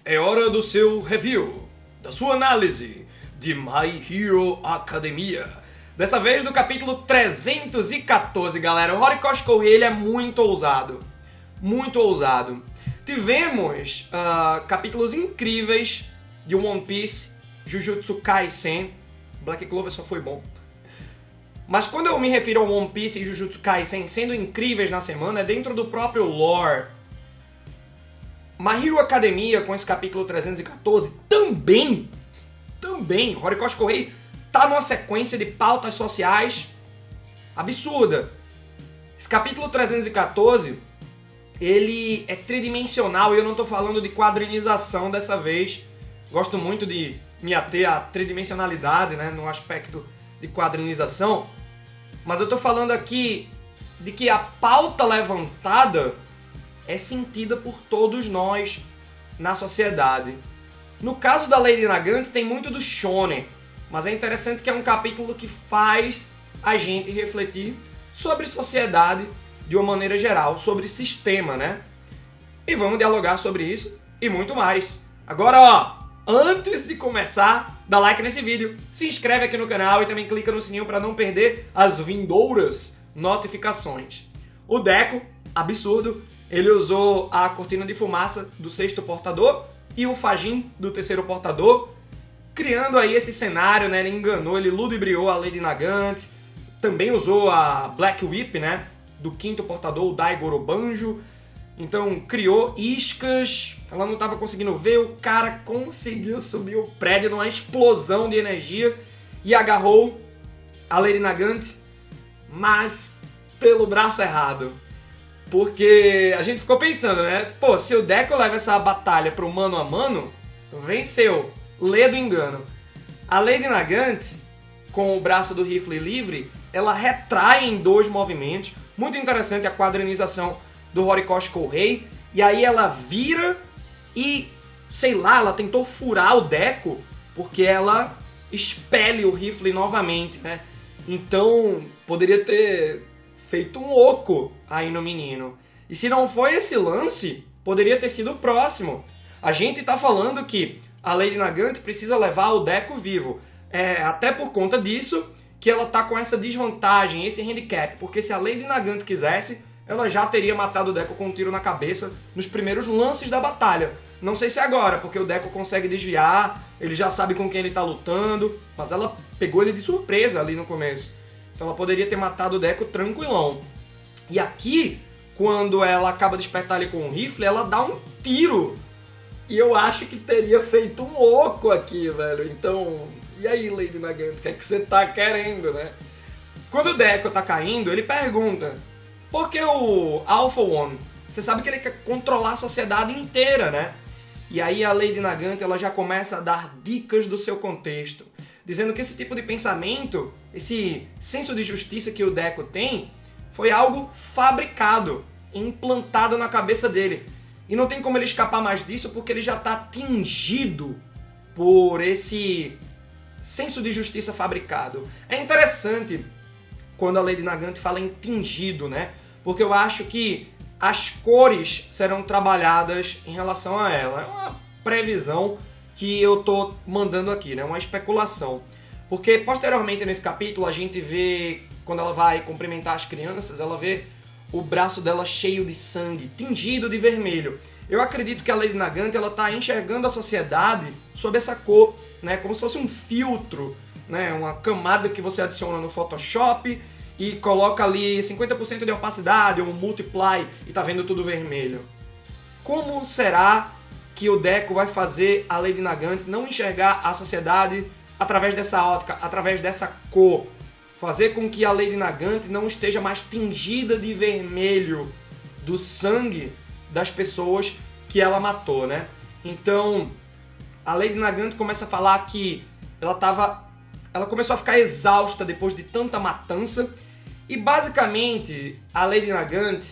É hora do seu review, da sua análise de My Hero Academia. Dessa vez no capítulo 314, galera. O Horikoshi Kourei, ele é muito ousado. Muito ousado. Tivemos capítulos incríveis de One Piece, Jujutsu Kaisen. Black Clover só foi bom. Mas quando eu me refiro ao One Piece e Jujutsu Kaisen sendo incríveis na semana, é dentro do próprio lore. My Hero Academia, com esse capítulo 314, também, Horikoshi Kourei tá numa sequência de pautas sociais absurda. Esse capítulo 314, ele é tridimensional e eu não tô falando de quadrinização dessa vez. Gosto muito de me ater à tridimensionalidade, né, no aspecto de quadrinização. Mas eu tô falando aqui de que a pauta levantada é sentida por todos nós na sociedade. No caso da Lady Nagant tem muito do shonen, mas é interessante que é um capítulo que faz a gente refletir sobre sociedade de uma maneira geral, sobre sistema, né? E vamos dialogar sobre isso e muito mais. Agora, ó, antes de começar, dá like nesse vídeo, se inscreve aqui no canal e também clica no sininho para não perder as vindouras notificações. O Deco, absurdo, ele usou a cortina de fumaça do 6º portador e o Fajin do 3º portador, criando aí esse cenário, né? Ele enganou, ele ludibriou a Lady Nagant, também usou a Black Whip, né? Do 5º portador, o Daigoro Banjo. Então criou iscas, ela não estava conseguindo ver, o cara conseguiu subir o prédio numa explosão de energia e agarrou a Lady Nagant, mas pelo braço errado. Porque a gente ficou pensando, né? Pô, se o Deco leva essa batalha pro mano a mano, venceu. Lê do engano. A Lady Nagant, com o braço do rifle livre, ela retrai em 2 movimentos. Muito interessante a quadrinização do Horikoshi Kourei. E aí ela vira e, sei lá, ela tentou furar o Deco porque ela expele o rifle novamente, né? Então, poderia ter feito um oco aí no menino. E se não foi esse lance, poderia ter sido o próximo. A gente tá falando que a Lady Nagant precisa levar o Deco vivo. É até por conta disso que ela tá com essa desvantagem, esse handicap. Porque se a Lady Nagant quisesse, ela já teria matado o Deco com um tiro na cabeça nos primeiros lances da batalha. Não sei se agora, porque o Deco consegue desviar, ele já sabe com quem ele tá lutando, mas ela pegou ele de surpresa ali no começo. Então ela poderia ter matado o Deco tranquilão. E aqui, quando ela acaba de despertar ele com um rifle, ela dá um tiro. E eu acho que teria feito um oco aqui, velho. Então, e aí, Lady Nagant, o que é que você tá querendo, né? Quando o Deco tá caindo, ele pergunta: por que o Alpha One? Você sabe que ele quer controlar a sociedade inteira, né? E aí a Lady Nagant, ela já começa a dar dicas do seu contexto, dizendo que esse tipo de pensamento, esse senso de justiça que o Deco tem, foi algo fabricado, implantado na cabeça dele. E não tem como ele escapar mais disso porque ele já está tingido por esse senso de justiça fabricado. É interessante quando a Lady Nagant fala em tingido, né? Porque eu acho que as cores serão trabalhadas em relação a ela. É uma previsão que eu tô mandando aqui, né? Uma especulação. Porque posteriormente nesse capítulo a gente vê, quando ela vai cumprimentar as crianças, ela vê o braço dela cheio de sangue, tingido de vermelho. Eu acredito que a Lady Nagant, ela tá enxergando a sociedade sob essa cor, né? Como se fosse um filtro, né? Uma camada que você adiciona no Photoshop e coloca ali 50% de opacidade ou um multiply e tá vendo tudo vermelho. Como será que o Deco vai fazer a Lady Nagant não enxergar a sociedade através dessa ótica, através dessa cor? Fazer com que a Lady Nagant não esteja mais tingida de vermelho do sangue das pessoas que ela matou, né? Então, a Lady Nagant começa a falar que ela começou a ficar exausta depois de tanta matança. E basicamente, a Lady Nagant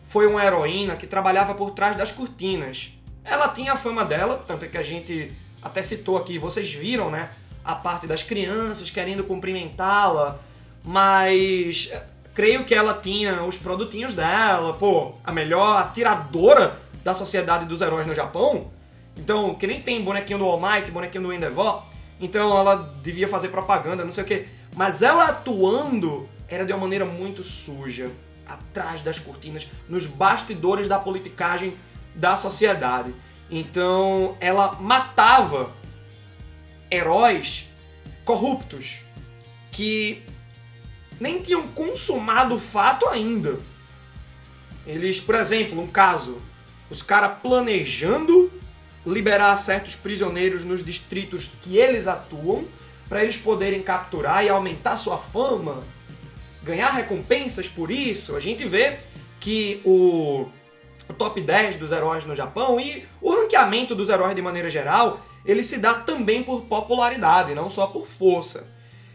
foi uma heroína que trabalhava por trás das cortinas. Ela tinha a fama dela, tanto é que a gente até citou aqui, vocês viram, né? A parte das crianças querendo cumprimentá-la, mas creio que ela tinha os produtinhos dela, pô, a melhor atiradora da sociedade dos heróis no Japão. Então, que nem tem bonequinho do All Might, bonequinho do Endeavor, então ela devia fazer propaganda, não sei o quê. Mas ela atuando era de uma maneira muito suja, atrás das cortinas, nos bastidores da politicagem da sociedade. Então, ela matava heróis corruptos que nem tinham consumado o fato ainda. Eles, por exemplo, um caso, os caras planejando liberar certos prisioneiros nos distritos que eles atuam, para eles poderem capturar e aumentar sua fama, ganhar recompensas por isso. A gente vê que o top 10 dos heróis no Japão e o ranqueamento dos heróis de maneira geral, ele se dá também por popularidade, não só por força.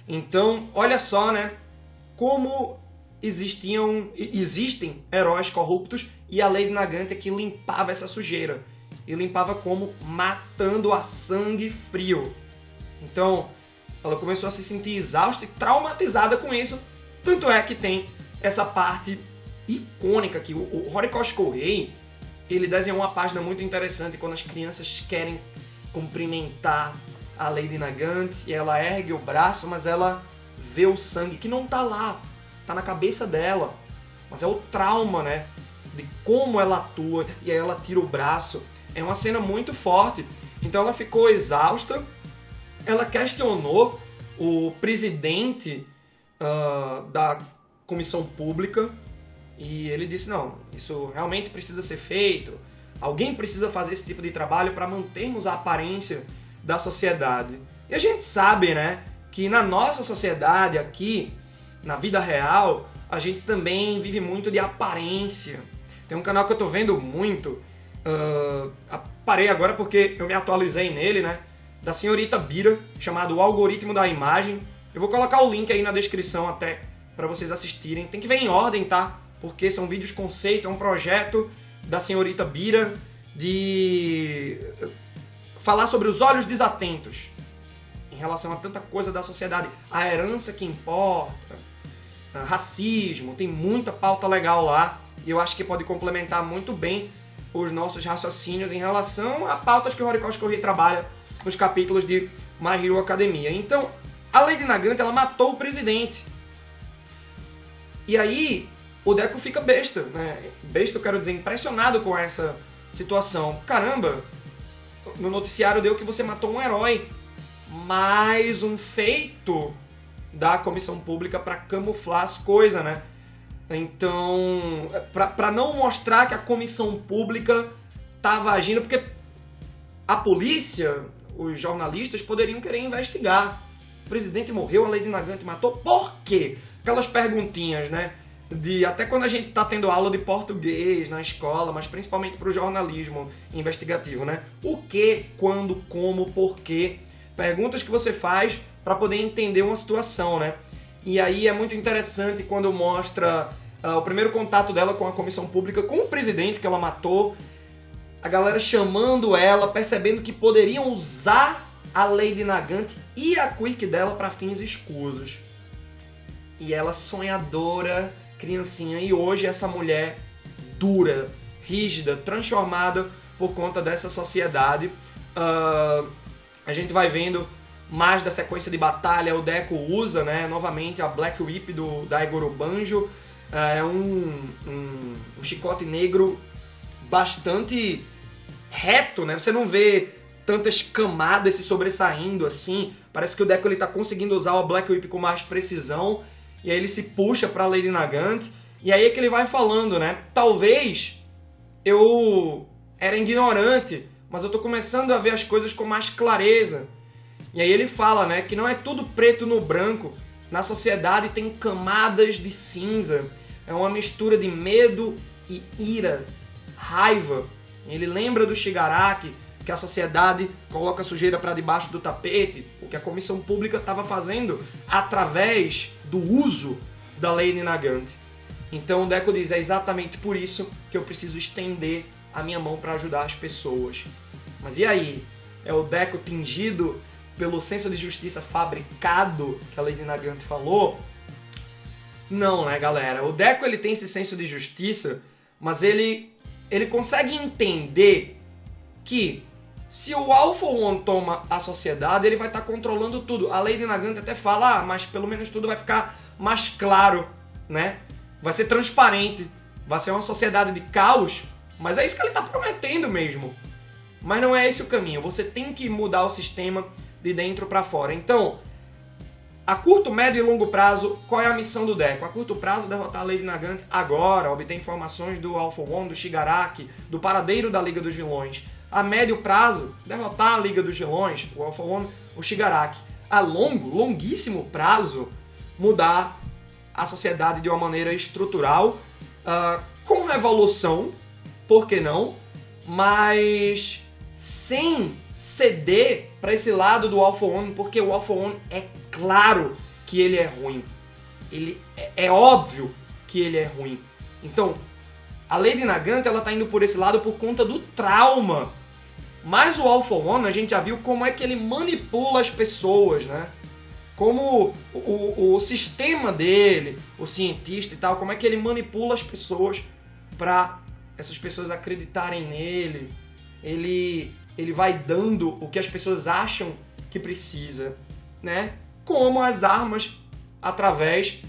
Então, olha só, né, como existem heróis corruptos, e a Lady Nagant é que limpava essa sujeira. E limpava como? Matando a sangue frio. Então, ela começou a se sentir exausta e traumatizada com isso. Tanto é que tem essa parte icônica aqui. O Horikoshi Kourei, ele desenhou uma página muito interessante quando as crianças querem cumprimentar a Lady Nagant e ela ergue o braço, mas ela vê o sangue que não tá lá, tá na cabeça dela. Mas é o trauma, né? De como ela atua, e aí ela tira o braço. É uma cena muito forte. Então ela ficou exausta, ela questionou o presidente da comissão pública e ele disse, não, isso realmente precisa ser feito, alguém precisa fazer esse tipo de trabalho para mantermos a aparência da sociedade. E a gente sabe, né, que na nossa sociedade aqui, na vida real, a gente também vive muito de aparência. Tem um canal que eu tô vendo muito, parei agora porque eu me atualizei nele, né, da senhorita Bira, chamado O Algoritmo da Imagem. Eu vou colocar o link aí na descrição até para vocês assistirem. Tem que ver em ordem, tá? Porque são vídeos conceito, é um projeto da senhorita Bira de falar sobre os olhos desatentos em relação a tanta coisa da sociedade, a herança que importa, racismo, tem muita pauta legal lá e eu acho que pode complementar muito bem os nossos raciocínios em relação a pautas que o Horikoshi Kourei trabalha nos capítulos de My Hero Academia. Então, a Lady Nagant, ela matou o presidente. E aí, o Deku fica besta, né? Besta, eu quero dizer, impressionado com essa situação. Caramba, no noticiário deu que você matou um herói. Mais um feito da comissão pública para camuflar as coisas, né? Então, para não mostrar que a comissão pública estava agindo, porque a polícia, os jornalistas poderiam querer investigar. O presidente morreu, a Lady Nagant matou, por quê? Aquelas perguntinhas, né? Até quando a gente tá tendo aula de português na escola, mas principalmente para o jornalismo investigativo, né? O que, quando, como, por quê? Perguntas que você faz para poder entender uma situação, né? E aí é muito interessante quando mostra o primeiro contato dela com a comissão pública, com o presidente que ela matou, a galera chamando ela, percebendo que poderiam usar a Lady Nagant e a quirk dela para fins escusos. E ela sonhadora, criancinha, e hoje essa mulher dura, rígida, transformada por conta dessa sociedade. A gente vai vendo mais da sequência de batalha, o Deku usa, né, novamente a Black Whip do Daigoro Banjo, é um chicote negro bastante reto, né, você não vê tantas camadas se sobressaindo assim, parece que o Deku ele tá conseguindo usar o Black Whip com mais precisão, e aí ele se puxa pra Lady Nagant, e aí é que ele vai falando, né, talvez eu era ignorante, mas eu tô começando a ver as coisas com mais clareza. E aí ele fala, né, que não é tudo preto no branco. Na sociedade tem camadas de cinza. É uma mistura de medo e ira, raiva. Ele lembra do Shigaraki, que a sociedade coloca sujeira para debaixo do tapete, o que a comissão pública estava fazendo através do uso da Lady Nagant. Então o Deku diz, é exatamente por isso que eu preciso estender a minha mão para ajudar as pessoas. Mas e aí? É o Deku tingido pelo senso de justiça fabricado que a Lady Nagant falou? Não, né, galera? O Deku ele tem esse senso de justiça, mas ele consegue entender que se o All For One toma a sociedade, ele vai estar controlando tudo. A Lady Nagant até fala, mas pelo menos tudo vai ficar mais claro, né? Vai ser transparente, vai ser uma sociedade de caos, mas é isso que ele está prometendo mesmo. Mas não é esse o caminho, você tem que mudar o sistema de dentro para fora. Então, a curto, médio e longo prazo, qual é a missão do Deco? A curto prazo, derrotar a Lady Nagant agora, obter informações do All For One, do Shigaraki, do paradeiro da Liga dos Vilões. A médio prazo, derrotar a Liga dos Vilões, o All For One, o Shigaraki. A longuíssimo prazo, mudar a sociedade de uma maneira estrutural, com revolução, por que não? Mas sem ceder para esse lado do All For One, porque o All For One é claro que ele é ruim. Ele é óbvio que ele é ruim. Então, a Lady Nagant, ela tá indo por esse lado por conta do trauma. Mas o All For One, a gente já viu como é que ele manipula as pessoas, né? Como o sistema dele, o cientista e tal, como é que ele manipula as pessoas para essas pessoas acreditarem nele. Ele vai dando o que as pessoas acham que precisa, né? Como as armas através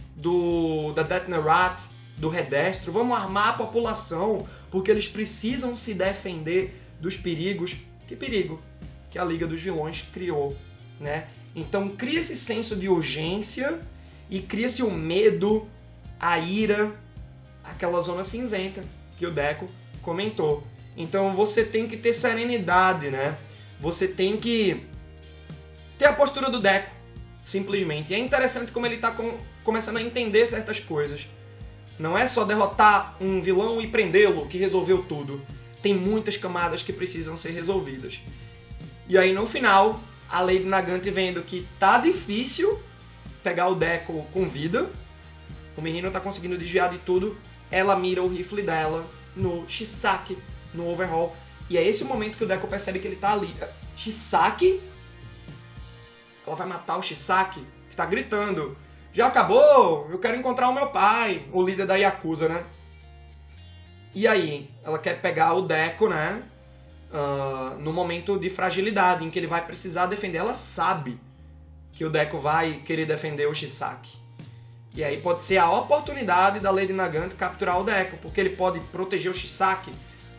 da Death-Nerat, do Redestro. Vamos armar a população, porque eles precisam se defender dos perigos. Que perigo? Que a Liga dos Vilões criou, né? Então cria esse senso de urgência e cria-se o medo, a ira, aquela zona cinzenta que o Deco comentou. Então você tem que ter serenidade, né? Você tem que ter a postura do Deco, simplesmente. E é interessante como ele está começando a entender certas coisas. Não é só derrotar um vilão e prendê-lo que resolveu tudo. Tem muitas camadas que precisam ser resolvidas. E aí no final, a Lady Nagant vendo que tá difícil pegar o Deco com vida, o menino tá conseguindo desviar de tudo, ela mira o rifle dela no Chisaki, no overhaul. E é esse o momento que o Deco percebe que ele tá ali. Chisaki? Ela vai matar o Chisaki, que tá gritando: já acabou? Eu quero encontrar o meu pai, o líder da Yakuza, né? E aí, ela quer pegar o Deco, né? No momento de fragilidade, em que ele vai precisar defender. Ela sabe que o Deco vai querer defender o Chisaki. E aí pode ser a oportunidade da Lady Nagant capturar o Deco, porque ele pode proteger o Chisaki.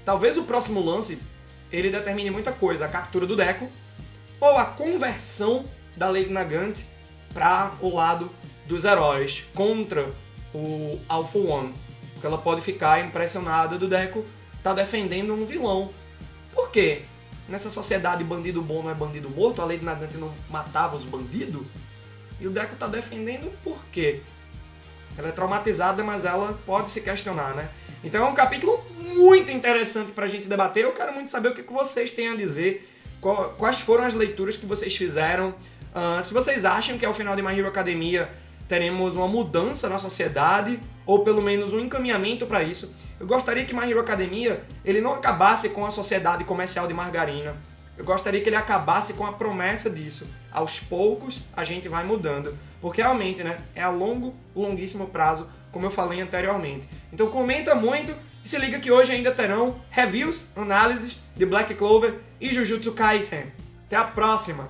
Talvez o próximo lance ele determine muita coisa, a captura do Deco ou a conversão da Lady Nagant para o lado dos heróis, contra o All For One. Porque ela pode ficar impressionada do Deco tá defendendo um vilão. Por quê? Nessa sociedade bandido bom não é bandido morto, a Lady Nagant não matava os bandidos, e o Deco tá defendendo por quê? Ela é traumatizada, mas ela pode se questionar, né? Então é um capítulo muito interessante pra gente debater. Eu quero muito saber o que vocês têm a dizer, quais foram as leituras que vocês fizeram. Se vocês acham que ao final de My Hero Academia teremos uma mudança na sociedade, ou pelo menos um encaminhamento para isso. Eu gostaria que My Hero Academia ele não acabasse com a sociedade comercial de margarina. Eu gostaria que ele acabasse com a promessa disso. Aos poucos a gente vai mudando. Porque realmente, né, é a longuíssimo prazo, como eu falei anteriormente. Então comenta muito e se liga que hoje ainda terão reviews, análises de Black Clover e Jujutsu Kaisen. Até a próxima!